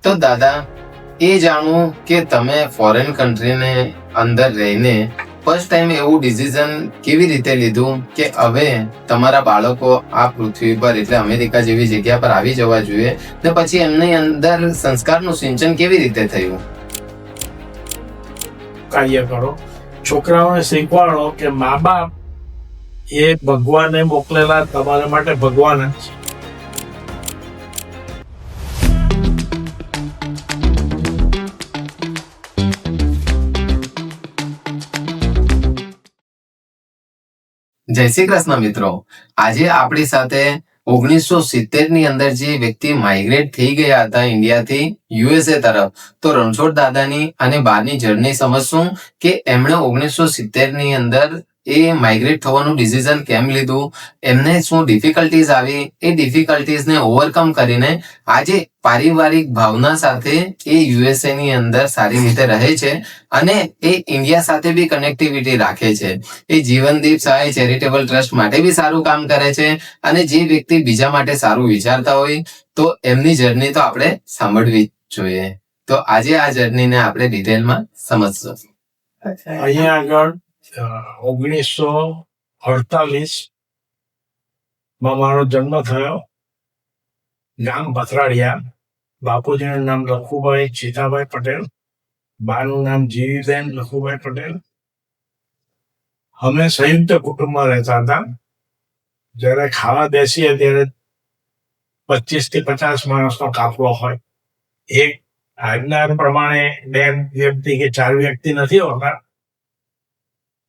તો દાદા, એ જાણવું કે તમે ફોરેન કન્ટ્રીને અંદર રહીને ફર્સ્ટ ટાઈમ એવું ડિસિઝન કેવી રીતે લીધું કે હવે તમારા બાળકો આ પૃથ્વી પર એટલે અમેરિકા જેવી જગ્યા પર આવી જવા જોઈએ, ને પછી એમની અંદર સંસ્કારનું સિંચન કેવી રીતે થયું? કાર્ય કરો, છોકરાઓને શીખવાડો કે મા બાપ એ ભગવાને મોકલેલા તમારા માટે ભગવાન જ છે. જય શ્રી કૃષ્ણ મિત્રો. આજે આપણી સાથે 1970 ની અંદર જે વ્યક્તિ માઇગ્રેટ થઈ ગયા હતા ઇન્ડિયાથી યુએસએ તરફ, તો રણછોડ દાદાની અને બારની જર્ની સમજશું કે એમણે 1970 ની અંદર એ માઇગ્રેટ થવાનું ડિસિઝન કેમ લીધું, એમને શું ડિફિકલ્ટીઝ આવી, એ ડિફિકલ્ટીઝને ઓવરકમ કરીને આજે પારિવારિક ભાવના સાથે એ યુએસએ ની અંદર સારી રીતે રહે છે અને એ ઇન્ડિયા સાથે બી કનેક્ટિવિટી રાખે છે. એ જીવનદીપ સહાય ચેરિટેબલ ટ્રસ્ટ માટે બી સારું કામ કરે છે. અને જે વ્યક્તિ બીજા માટે સારું વિચારતા હોય તો એમની જર્ની તો આપણે સાંભળવી જ જોઈએ. તો આજે આ જર્નીને આપણે ડિટેલમાં સમજશું. અહીંયા આગળ 1948 માં મારો જન્મ થયો. ગામ ભથરાડિયા. બાપુજીનું નામ લખુભાઈ ચીતાભાઈ પટેલ, બાનું નામ જીવીબેન લખુભાઈ પટેલ. અમે સંયુક્ત કુટુંબમાં રહેતા હતા. જ્યારે ખાવા બેસીએ ત્યારે 25 થી 50 માણસનો કાફલો હોય. એક આજના પ્રમાણે 2 વ્યક્તિ કે 4 વ્યક્તિ નથી હોતા.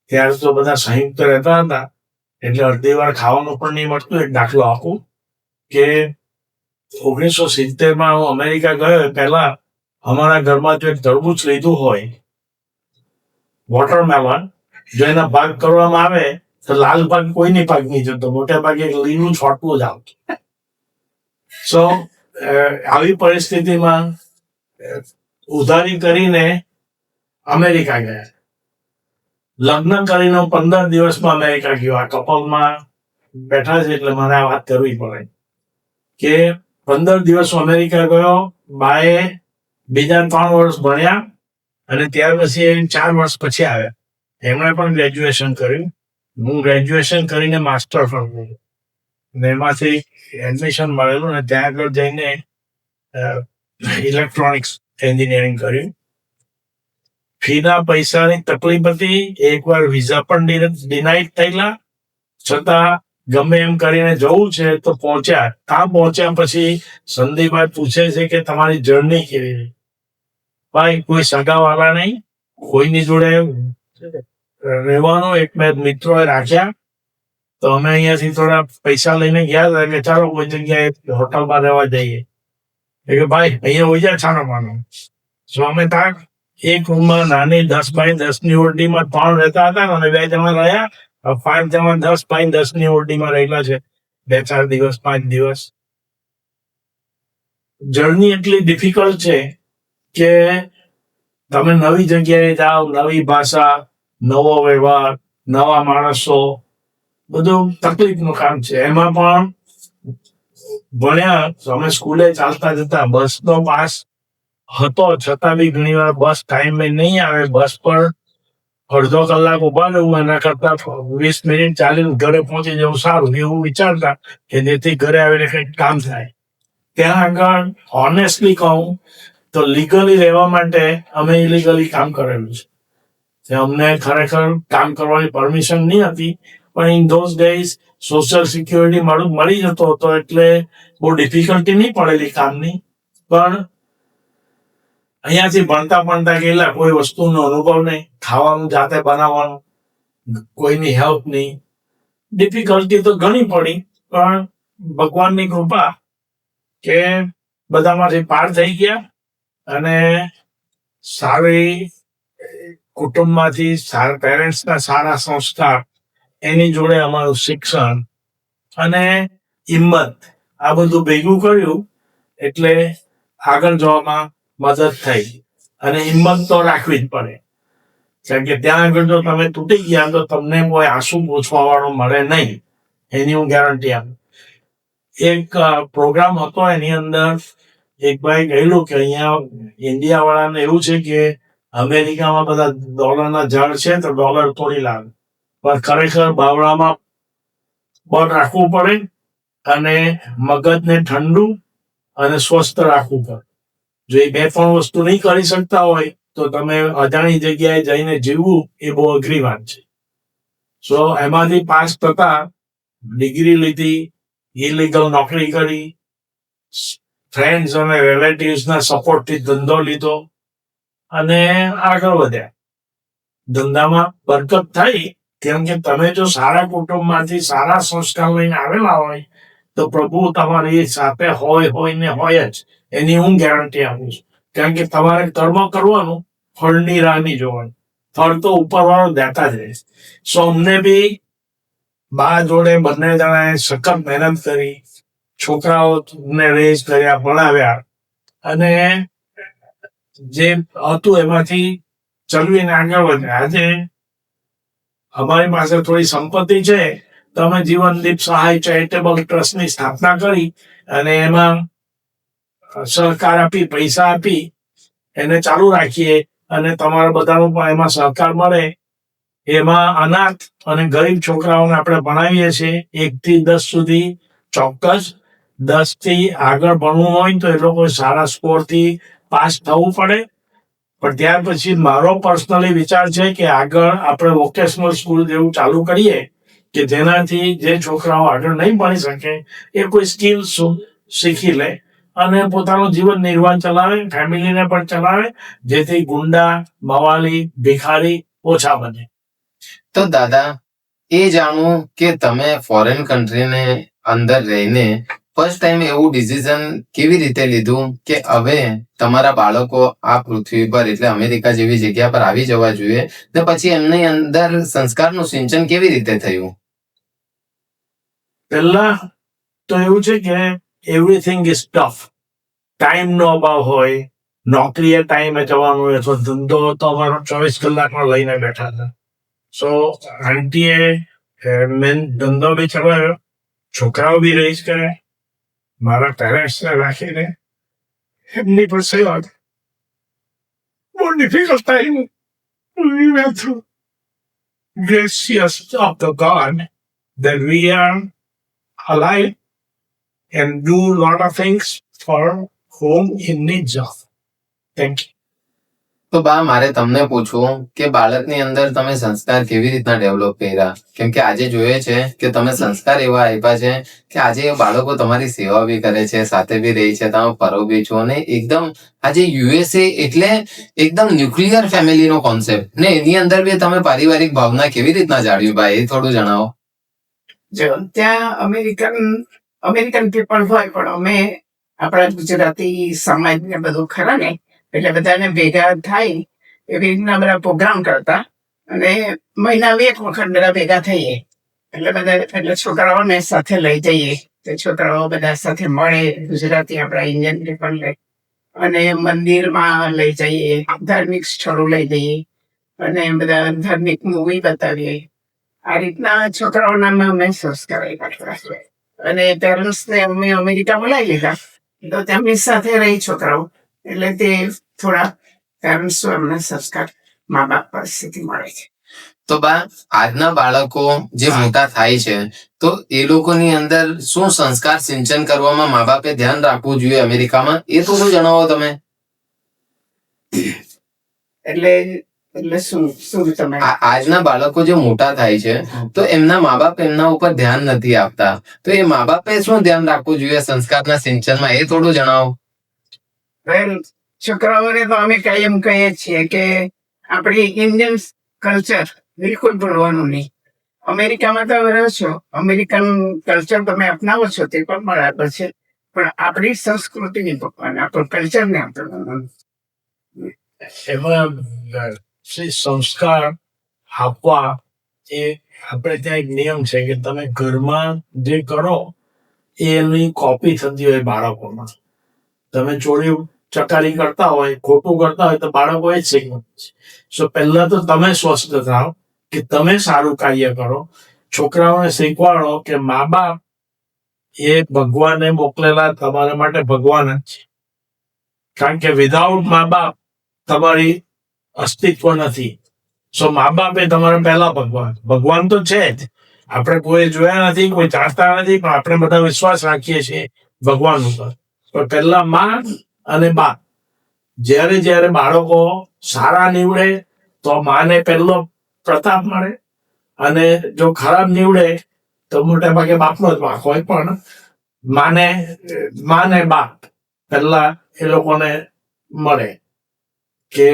ત્યારે તો બધા સંયુક્ત રહેતા હતા, એટલે અડધી વાર ખાવાનું પણ નહીં મળતું. એક દાખલો આપું કે 1970 માં હું અમેરિકા ગયો, પહેલા અમારા ઘરમાં જો એક તરબૂચ લીધું હોય, વોટરમેલન, જો એના ભાગ કરવામાં આવે તો લાલ ભાગ કોઈની ભાગ નહીં જતો, મોટા ભાગે લીલું છોટવું જ આવતું. સો આવી પરિસ્થિતિમાં ઉધારી કરીને અમેરિકા ગયા. લગ્ન કરીને 15 દિવસમાં અમેરિકા ગયો. આ કપલમાં બેઠા છે એટલે મારે આ વાત કરવી પડે કે 15 દિવસ અમેરિકા ગયો. બાએ બીજા 3 વર્ષ ભણ્યા અને ત્યાર પછી 4 વર્ષ પછી આવ્યા. એમણે પણ ગ્રેજ્યુએશન કર્યું. હું ગ્રેજ્યુએશન કરીને માસ્ટર પણ કર્યું. એમાંથી એડમિશન મળેલું ને ત્યાં આગળ જઈને ઇલેક્ટ્રોનિક્સ એન્જિનિયરિંગ કર્યું. ફીના પૈસાની તકલીફ હતી. એકવાર વિઝા પણ ડિનાઇડ થયેલા, છતાં ગમે એમ કરીને જવું છે તો પહોંચ્યા. ત્યાં પહોંચ્યા પછી સંદીપભાઈ પૂછે છે કે તમારી જર્ની કેવી રહી? ભાઈ, કોઈ સગાવાળા નહીં, કોઈની જોડે રહેવાનું. એક બે મિત્રોએ રાખ્યા, તો અમે અહીંયાથી થોડા પૈસા લઈને ગયા હતા કે ચાલો કોઈ જગ્યાએ હોટલમાં રહેવા જઈએ. કે ભાઈ અહીંયા હોય જાય છાનોમાનો. તો અમે ત્યાં એક રૂમમાં નાની 10 બાય 10 ની ઓરડીમાં 3 રહેતા હતા અને 2 જણા રહ્યા. 5 જણા 10 બાય 10 ની ઓરડીમાં રહેલા છે 2-4 દિવસ, 5 દિવસ. જર્ની એટલી ડિફિકલ્ટ છે કે તમે નવી જગ્યાએ જાઓ, નવી ભાષા, નવો વ્યવહાર, નવા માણસો, બધું તકલીફનું કામ છે. એમાં પણ ભણ્યા અમે સ્કૂલે ચાલતા જતા, બસનો પાસ હતો છતાં બી ઘણી વાર બસ ટાઈમે નહીં આવે. બસ પર અડધો કલાક ઉભા રહેવું, એના કરતા 20 મિનિટ ચાલીને ઘરે પહોંચી જવું સારું, એવું વિચારતા કે જેથી ઘરે આવીને કંઈક કામ થાય. ત્યાં આગળ ઓનેસ્ટલી કહું તો લીગલી રહેવા માટે અમે ઇલીગલી કામ કરેલું છે. અમને ખરેખર કામ કરવાની પરમિશન નહીં હતી, પણ in those days social security મળી જતો હતો, એટલે બહુ ડિફિકલ્ટી નહીં પડેલી કામની. પણ અહીંયાથી ભણતા ગયેલા, કોઈ વસ્તુનો અનુભવ નહીં, ખાવાનું જાતે બનાવવાનું, કોઈની હેલ્પ નહીં. ડિફિકલ્ટી તો ઘણી પડી, પણ ભગવાનની કૃપા કે બધામાંથી પાર થઈ ગયા અને સારી કુટુંબમાંથી, પેરેન્ટ્સના સારા સંસ્કાર, એની જોડે અમારું શિક્ષણ અને હિંમત, આ બધું ભેગું કર્યું એટલે આગળ જવામાં મદદ થઈ. અને હિંમત તો રાખવી જ પડે, કારણ કે ત્યાં આગળ જો તમે તૂટી ગયા તો તમને કોઈ આંસુ પૂછવા વાળો મળે નહીં, એની હું ગેરંટી આપું. એક પ્રોગ્રામ હતો, એની અંદર એક ભાઈ કહેલું કે અહીંયા ઇન્ડિયા વાળાને એવું છે કે અમેરિકામાં બધા ડોલરના ઝાડ છે તો ડોલર તોડી લાવે, પણ ખરેખર બાવળામાં બળ રાખવું પડે અને મગજને ઠંડુ અને સ્વસ્થ રાખવું પડે. જો એ 2-3 વસ્તુ નહીં કરી શકતા હોય તો તમે અજાણી જગ્યાએ જઈને જીવવું એ બહુ અઘરી વાત છે. સો એમાંથી પાસ થતા ડિગ્રી લીધી, ઇલીગલ નોકરી કરી, ફ્રેન્ડ્સ અને રિલેટિવ્સના સપોર્ટથી ધંધો લીધો અને આગળ વધ્યા. ધંધામાં બરકત થઈ કેમ કે તમે જો સારા કુટુંબમાંથી સારા સંસ્કાર લઈને આવેલા હોય તો પ્રભુ તમારી સાથે હોય ને હોય જ, એની હું ગેરંટી આપું છું. કારણ કે તમારે કર્મ કરવાનું, ફળની રાહ નહીં જોવાની. ફળ તો ઉપરવાળો દેતા જ રહે. સો અમને બી બા જોડે બંને જણાએ સખત મહેનત કરી, છોકરાઓને રેઝ કર્યા, ભણાવ્યા અને જે હતું એમાંથી ચલવીને આગળ વધ્યા. આજે અમારી પાસે થોડી સંપત્તિ છે તો અમે જીવનદીપ સહાય ચેરિટેબલ ટ્રસ્ટની સ્થાપના કરી અને એમાં સહકાર આપી, પૈસા આપી એને ચાલુ રાખીએ અને તમારા બધાનો પણ એમાં સહકાર મળે. એમાં અનાથ અને ગરીબ છોકરાઓને આપણે ભણાવીએ છીએ 1 થી 10 સુધી. ચોક્કસ 10 થી આગળ ભણવું હોય તો એ લોકો સારા સ્કોરથી પાસ થવું પડે. પણ ત્યાર પછી મારો પર્સનલી વિચાર છે કે આગળ આપણે વોકેશનલ સ્કૂલ જેવું ચાલુ કરીએ કે જેનાથી જે છોકરાઓ આગળ નહીં ભણી શકે એ કોઈ સ્કિલ શીખી લે અને પોતાનું જીવન નિર્વાહ ચલાવે, ફેમિલીને પણ ચલાવે, જેથી ગુંડા, મવાલી, ભિખારી ઓછા બને. તો દાદા, એ જાણવું કે તમે ફોરેન કન્ટ્રીને અંદર રહીને ફર્સ્ટ ટાઈમ એવું ડિસિઝન કેવી રીતે લીધું કે હવે તમારા બાળકો આ પૃથ્વી પર એટલે અમેરિકા જેવી જગ્યા પર આવી જવા જોઈએ, ને પછી એમની અંદર સંસ્કારનું સિંચન કેવી રીતે થયું? પહેલા તો એવું છે કે એવરીથિંગ ઇઝ ટફ. ટાઈમનો અભાવ હોય, નોકરીએ ટાઈમે જવાનું હોય, અથવા ધંધો તો અમારો 24 કલાકમાં લઈને બેઠા હતા. સો આંટીએ મેન ધંધો બી ચલાવ્યો, છોકરાઓ બી રેઝ કર્યા, મારા પેરેન્ટ્સને રાખીને એમની પર સેવા. બહુ difficult time we went through. Gracious of the God that we are alive and do a lot of things for whom he needs us. Thank you. તો બા, મારે તમને પૂછવું કે બાળકની અંદર તમે સંસ્કાર કેવી રીતના ડેવલપ કર્યા? કેમ કે આજે જોઈએ છે કે તમે સંસ્કાર એવા આપ્યા છે કે આજે એ બાળકો તમારી સેવા બી કરે છે, સાથે બી રહી છે, તમે ફરો બી છો, અને એકદમ આજે યુએસએ એટલે એકદમ ન્યુક્લિયર ફેમિલીનો કોન્સેપ્ટ, ને એની અંદર બી તમે પારિવારિક ભાવના કેવી રીતના જાળવી બા, એ થોડું જણાવો. જો ત્યાં અમેરિકન પીપલ હોય પણ અમે આપણા ગુજરાતી સમાજ ને બધું ખરા ને, એટલે બધાને ભેગા થાય એવી રીતના બધા પ્રોગ્રામ કરતા અને મહિનામાં 1 વખત બધા ભેગા થઈએ. એટલે છોકરાઓને સાથે લઈ જઈએ તો છોકરાઓ બધા સાથે મળે, ગુજરાતી આપણા ઇન્ડિયન પીપલ લે, અને મંદિરમાં લઈ જઈએ, ધાર્મિક સ્થળો લઈ જઈએ અને બધા ધાર્મિક મૂવી બતાવીએ. આ રીતના છોકરાઓના અમે સંસ્કાર આપ્યા. અને પેરેન્ટ્સને અમે અમેરિકા બોલાવી લીધા તો તેમની સાથે રહી છોકરાઓ, એટલે તે થોડા પેરેન્ટ્સ અમને સંસ્કાર મા બાપ પાસેથી મળે છે. તો બા, આજના બાળકો જે મોટા થાય છે તો એ લોકોની અંદર શું સંસ્કાર સિંચન કરવામાં મા બાપે ધ્યાન રાખવું જોઈએ અમેરિકામાં, એ થોડું જણાવો તમે. એટલે શું તમે આજના બાળકો જે મોટા થાય છે તો એમના મા બાપ એમના ઉપર ધ્યાન નથી આપતા, તો એ મા બાપે શું ધ્યાન રાખવું જોઈએ સંસ્કારના સિંચનમાં, એ થોડું જણાવો. છોકરાઓને તો અમે કાયમ કહીએ છીએ કે આપણી ઇન્ડિયન કલ્ચર બિલકુલ ભૂલવાનું નહીં. અમેરિકામાં તો રહો છો, અમેરિકન કલ્ચર તમે અપનાવો છો તે પણ બરાબર છે, પણ આપણી સંસ્કૃતિ નહીં ભૂલવાની, આપણું કલ્ચર ને આપણે એમાં સંસ્કાર આપવા એ આપણે ત્યાં એક નિયમ છે કે તમે ઘરમાં જે કરો એની કોપી થતી હોય બાળકોમાં. તમે ચોરી ચકારી કરતા હોય, ખોટું કરતા હોય તો બાળકો એ જ શીખવું છે. સો પહેલા તો તમે સ્વસ્થ થાઓ કે તમે સારું કાર્ય કરો. છોકરાઓને શીખવાડો કે મા બાપ એ ભગવાને મોકલેલા તમારા માટે ભગવાન જ છે. કારણ કે વિધાઉટ મા બાપ તમારી અસ્તિત્વ નથી. સો મા બાપ એ તમારા પહેલા ભગવાન. ભગવાન તો છે જ, આપણે કોઈ જોયા નથી, કોઈ જાણતા નથી, પણ આપણે બધા વિશ્વાસ રાખીએ છીએ ભગવાન ઉપર. પણ પહેલા માં અને બાપ. જ્યારે જ્યારે બાળકો સારા નીવડે તો માને પહેલો પ્રતાપ મળે, અને જો ખરાબ નીવડે તો મોટા ભાગે બાપનો જ વાંક હોય. પણ માને બાપ પહેલા એ લોકોને મળે કે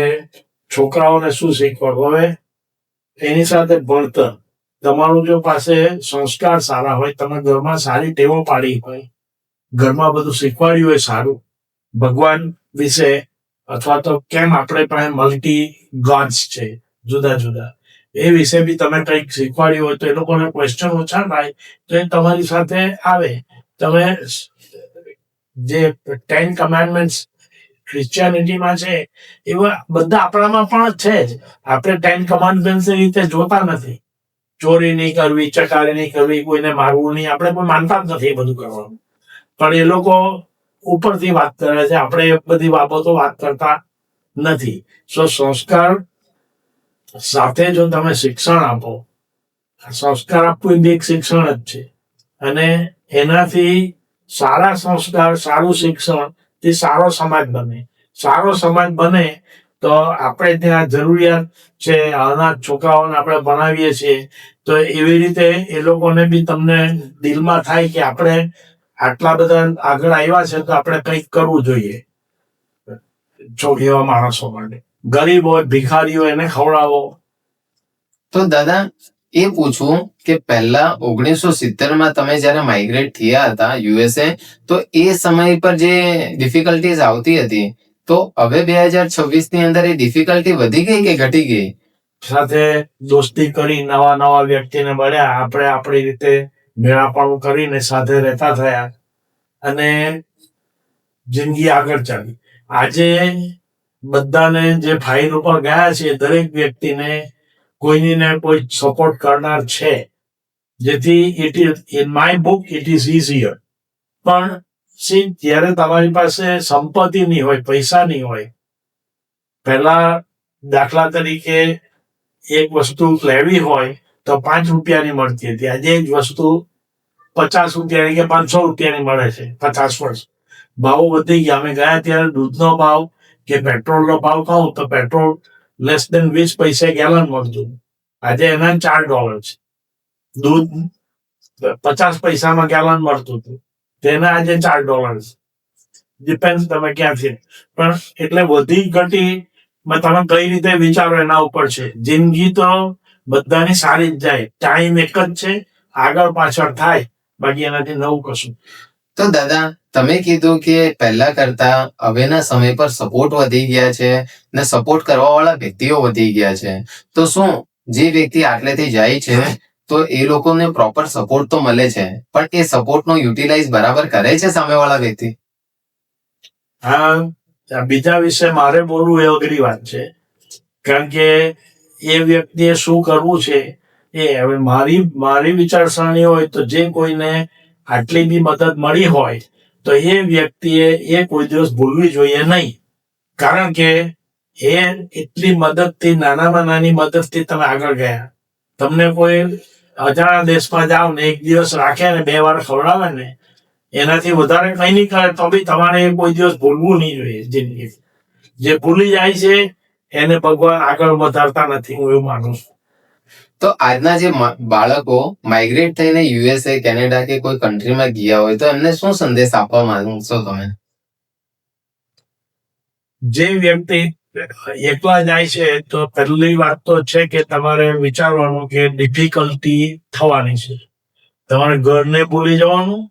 છોકરાઓને શું શીખવાડવું. હવે એની સાથે ભણતર. તમારું જો પાસે સંસ્કાર સારા હોય, તમે ઘરમાં સારી ટેવો પાડી હોય, ઘરમાં બધું શીખવાડ્યું હોય સારું ભગવાન વિશે, અથવા તો કેમ આપણે પાસે મલ્ટી ગોડ્સ છે જુદા જુદા, એ વિશે બી તમે કંઈક શીખવાડ્યું હોય તો એ લોકોને ક્વેશ્ચન ઓછા થાય, તો એ તમારી સાથે આવે. તમે જે 10 કમાન્ડમેન્ટ્સ ક્રિશ્ચિયાનિટીમાં છે એવા બધા આપણામાં પણ છે જ. આપણે 10 કમાન્ડમેન્ટ્સ રીતે જોતા નથી. ચોરી નહીં કરવી, ચકારી નહીં કરવી, કોઈને મારવું નહીં, આપણે કોઈ માનતા જ નથી એ બધું કરવાનું. પણ એ લોકો ઉપરથી વાત કરે છે, આપણે એ બધી બાબતો વાત કરતા નથી. સંસ્કાર સાથે જો તમે શિક્ષણ આપો, સંસ્કાર આપવું એ એક શિક્ષણ જ છે, અને એનાથી સારા સંસ્કાર, સારું શિક્ષણ તે સારો સમાજ બને. સારો સમાજ બને તો આપણે ત્યાં જરૂરિયાત છે, આના છોકરાઓને આપણે ભણાવીએ છીએ, તો એવી રીતે એ લોકોને બી તમને દિલમાં થાય કે આપણે આટલા બધા આગળ આવ્યા છે તો આપણે કંઈક કરવું જોઈએ એવા માણસો માટે. ગરીબ હોય, ભિખારી હોય, એને ખવડાવો. તો દાદા એ પૂછવું કે પહેલા 1970 તમે જયારે માઇગ્રેટ થયા હતા યુએસએ, તો એ સમય પર જે ડિફિકલ્ટીઝ આવતી હતી, તો હવે 2026 ની અંદર એ ડિફિકલ્ટી વધી ગઈ કે ઘટી ગઈ? સાથે દોસ્તી કરી, નવા નવા વ્યક્તિને મળ્યા, આપણે આપણી રીતે મેળાપણું કરીને સાથે રહેતા થયા, અને જિંદગી આગળ ચાલી. આજે બધાને જે ફાઇલ ઉપર ગયા છે, દરેક વ્યક્તિને કોઈને કોઈ સપોર્ટ કરનાર છે, જેથી it is in my book it is easier. પણ જ્યારે તમારી પાસે સંપત્તિ નહીં હોય, પૈસા નહીં હોય, પહેલા દાખલા તરીકે એક વસ્તુ લેવી હોય તો 5 રૂપિયાની મળતી હતી, આજે જ વસ્તુ 50 રૂપિયાની કે 500 રૂપિયાની મળે છે. 50 વર્ષ ભાવો વધી ગયા. અમે ગયા ત્યારે દૂધનો ભાવ કે પેટ્રોલનો ભાવ કહું તો પેટ્રોલ લેસ દેન 20 પૈસે ગેલન મળતું, આજે એના $4 છે. દૂધ 50 પૈસામાં ગેલન મળતું હતું, તેના આજે $4. ડિપેન્ડ તમે ક્યાંથી. પણ એટલે વધી ઘટી તમે કઈ રીતે વિચારો એના ઉપર છે. જિંદગી તો બધાની સારી જ જાય, ટાઈમ એક જ છે, આગળ પાછળ થાય, બાકી એનાથી નવું કશું. તો દાદા તમે કીધું કે પહેલા કરતા હવેના સમય પર સપોર્ટ વધી ગયા છે ને સપોર્ટ કરવા વાળા વ્યક્તિઓ વધી ગયા છે, તો શું જે વ્યક્તિ આટલેથી જાય છે તો એ લોકોને પ્રોપર સપોર્ટ તો મળે છે, પણ એ સપોર્ટનો યુટિલાઇઝ બરાબર કરે છે સામેવાળા વ્યક્તિ? હા, બીજા વિશે મારે બોલવું એ અઘરી વાત છે, કારણ કે એ વ્યક્તિએ શું કરવું છે એ. હવે મારી વિચારસરણી હોય તો જે કોઈને આટલી બી મદદ મળી હોય તો એ વ્યક્તિએ એ કોઈ દિવસ ભૂલવી જોઈએ નહીં. કારણ કે એ એટલી મદદથી, નાનામાં નાની મદદથી તમે આગળ ગયા. તમને કોઈ અજાણા દેશમાં જાઓ ને 1 દિવસ રાખે ને 2 વાર ખવડાવે ને, એનાથી વધારે કંઈ નહીં કરે તો બી તમારે કોઈ દિવસ ભૂલવું નહીં જોઈએ જિંદગી. જે ભૂલી જાય છે એને ભગવાન આગળ વધારતા નથી, હું એવું માનું છું. તો આજના જે બાળકો માઇગ્રેટ થઈને યુએસએ, કેનેડા કે કોઈ કન્ટ્રીમાં ગયા હોય તો એમને શું સંદેશ આપવા માંગશો તમે? જે વ્યક્તિ એકલા જાય છે તો પહેલી વાત તો છે કે તમારે વિચારવાનું કે ડિફિકલ્ટી થવાની છે. તમારે ઘરને ભૂલી જવાનું,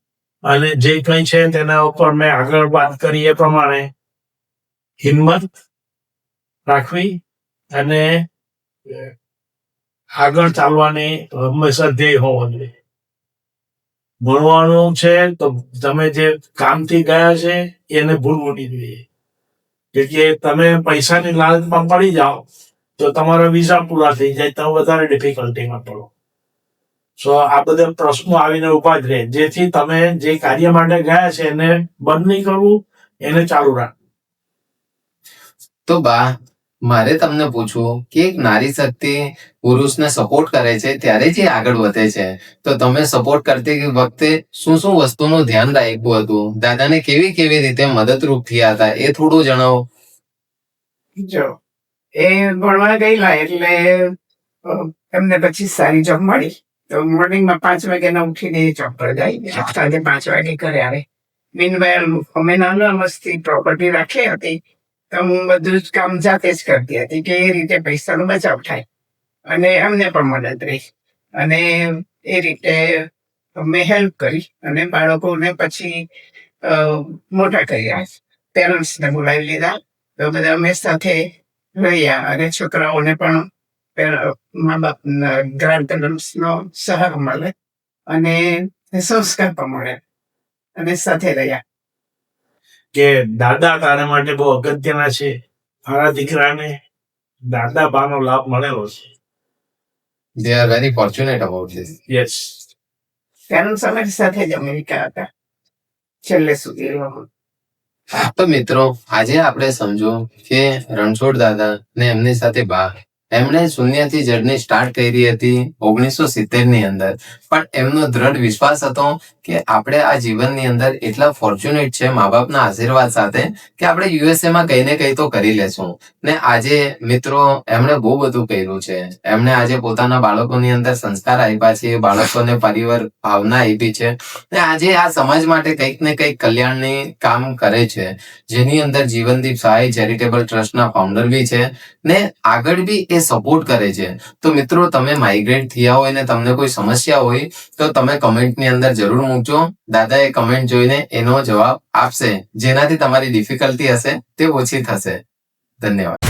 અને જે કંઈ છે તેના ઉપર મેં આગળ વાત કરી એ પ્રમાણે હિંમત રાખવી અને આગળ ચાલવાની હંમેશા ધ્યેય હોવો જોઈએ. ભણવાનું છે તો તમે જે કામથી ગયા છે એને ભૂલવું નહીં જોઈએ, કે તમે પૈસાની લાલચમાં પડી જાઓ તો તમારા વિઝા પૂરા થઈ જાય, તમે વધારે ડિફિકલ્ટીમાં પડો. આ બધા પ્રશ્નો આવીને ઉભા જ રહે, જેથી તમે જે કાર્ય માટે ગયા છે એને બંધ નહીં કરવું, એને ચાલુ રાખવું. તો બા, મારે તમને પૂછવું કે એક નારી શક્તિ પુરુષને સપોર્ટ કરે છે ત્યારે જે આગળ વધે છે, તો તમે સપોર્ટ કરતી વખતે શું શું વસ્તુનું ધ્યાન રાખ્યું હતું? દાદાને કેવી કેવી રીતે મદદરૂપ થયા હતા એ થોડું જણાવો. જો એ ભણવા ગયેલા એટલે એમને પછી સારી જોબ મળી, તો મોર્નિંગમાં 5 વાગ્યાના ઉઠીને જોબ પર જાય, સાંજે 5 વાગે ઘરે આવે. મીનવાઇલ અમે નાના મસ્તી પ્રોપર્ટી રાખી હતી, તો હું બધું જ કામ જાતે જ કરતી હતી કે એ રીતે પૈસાનો બચાવ થાય અને અમને પણ મદદ રહી. અને એ રીતે મેં હેલ્પ કરી અને બાળકોને પછી મોટા કર્યા. પેરેન્ટ્સને બોલાવી લીધા, તો બધા અમે સાથે રહ્યા અને છોકરાઓને પણ મા બાપના ગ્રાન્ડ પેરેન્ટ્સનો સહારો મળે અને સંસ્કાર પણ મળે અને સાથે રહ્યા. કે દાદા તારા માટે બહુ અગત્યના છે. મારા દીકરાને દાદા બાનો લાભ મળેલો છે. They are very fortunate about this. Yes. Parents અમારી સાથે જ અમેરિકા હતા છેલ્લે સુધી. એ લોકો તો મિત્રો, આજે આપણે સમજો કે રણછોડ દાદા ને એમની સાથે બા, એમણે શૂન્યથી જર્ની સ્ટાર્ટ કરી હતી 1970 ની અંદર, પણ એમનો દ્રઢ વિશ્વાસ હતો કે આપણે આ જીવનની અંદર એટલા ફોર્ચ્યુનેટ છે મા બાપના આશીર્વાદ સાથે કે આપણે યુએસએ માં કઈ ને કઈ તો કરી લેશું. ને આજે મિત્રો, એમણે બહુ બધું કર્યું છે. એમણે આજે પોતાના બાળકોની અંદર સંસ્કાર આપ્યા છે, બાળકોને પરિવાર ભાવના આપી છે, ને આજે આ સમાજ માટે કંઈક ને કંઈક કલ્યાણની કામ કરે છે, જેની અંદર જીવનદીપ સહાય ચેરિટેબલ ટ્રસ્ટના ફાઉન્ડર બી છે ને આગળ બી એ સપોર્ટ કરે છે. તો મિત્રો, તમે માઇગ્રેટ થયા હોય ને તમને કોઈ સમસ્યા હોય તો તમે કમેન્ટની અંદર જરૂર મૂકજો. દાદા એ કમેન્ટ જોઈને એનો જવાબ આપશે, જેનાથી તમારી ડિફિકલ્ટી હશે તે ઓછી થશે. ધન્યવાદ.